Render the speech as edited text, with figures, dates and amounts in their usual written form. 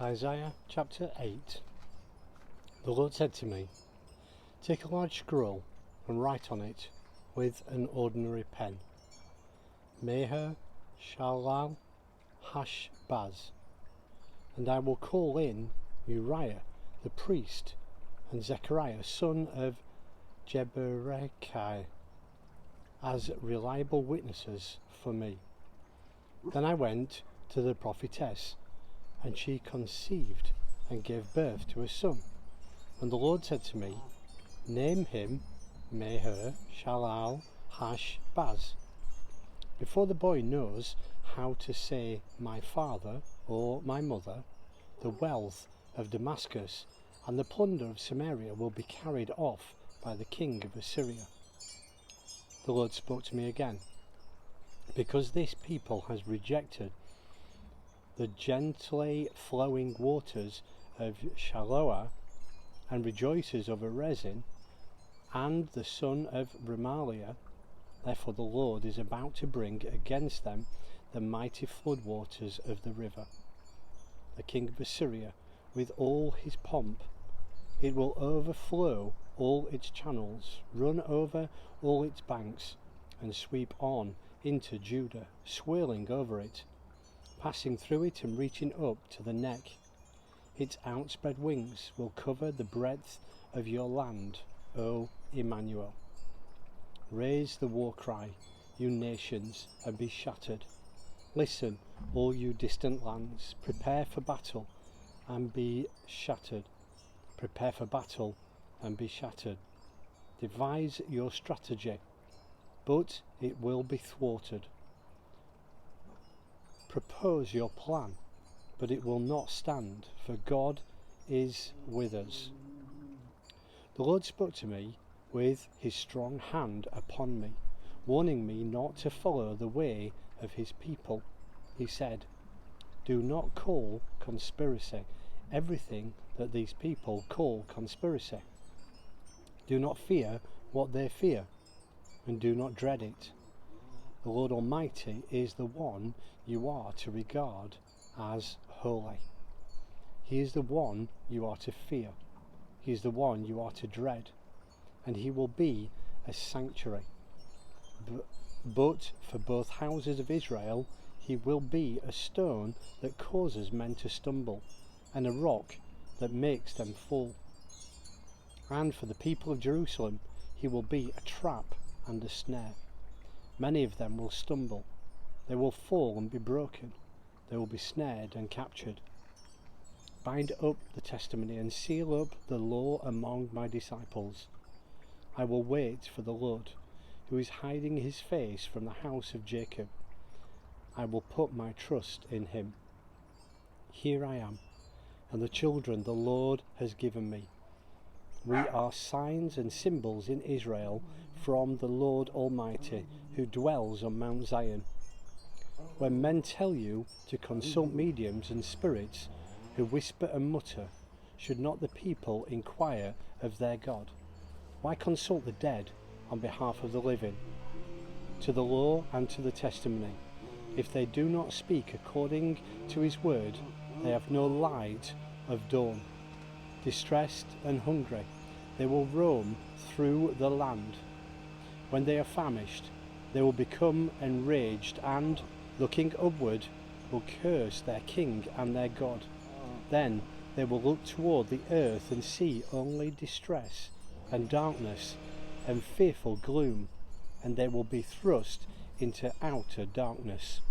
Isaiah chapter 8. The Lord said to me, "Take a large scroll and write on it with an ordinary pen, Maher-Shalal-Hash-Baz, and I will call in Uriah the priest and Zechariah son of Jeberekiah as reliable witnesses for me." Then I went to the prophetess, and she conceived and gave birth to a son. And the Lord said to me, "Name him Maher-Shalal-Hash-Baz. Before the boy knows how to say my father or my mother, the wealth of Damascus and the plunder of Samaria will be carried off by the king of Assyria." The Lord spoke to me again, "Because this people has rejected the gently flowing waters of Shiloah and rejoices over Rezin and the son of Remaliah, therefore the Lord is about to bring against them the mighty floodwaters of the river, the king of Assyria with all his pomp. It will overflow all its channels, run over all its banks, and sweep on into Judah, swirling over it, passing through it and reaching up to the neck. Its outspread wings will cover the breadth of your land, O Immanuel. Raise the war cry, you nations, and be shattered. Listen, all you distant lands, prepare for battle and be shattered. Prepare for battle and be shattered. Devise your strategy, but it will be thwarted. Propose your plan, but it will not stand, for God is with us. The Lord spoke to me with his strong hand upon me, warning me not to follow the way of his people. He said, "Do not call conspiracy everything that these people call conspiracy. Do not fear what they fear, and do not dread it. The Lord Almighty is the one you are to regard as holy. He is the one you are to fear. He is the one you are to dread, and he will be a sanctuary. But for both houses of Israel he will be a stone that causes men to stumble, and a rock that makes them fall. And for the people of Jerusalem he will be a trap and a snare. Many of them will stumble. They will fall and be broken. They will be snared and captured. Bind up the testimony and seal up the law among my disciples. I will wait for the Lord, who is hiding his face from the house of Jacob. I will put my trust in him. Here I am, and the children the Lord has given me. We are signs and symbols in Israel from the Lord Almighty, who dwells on Mount Zion. When men tell you to consult mediums and spirits who whisper and mutter, should not the people inquire of their God? Why consult the dead on behalf of the living? To the law and to the testimony, if they do not speak according to his word, they have no light of dawn. Distressed and hungry, they will roam through the land. When they are famished, they will become enraged and, looking upward, will curse their king and their God. Then they will look toward the earth and see only distress and darkness and fearful gloom, and they will be thrust into outer darkness.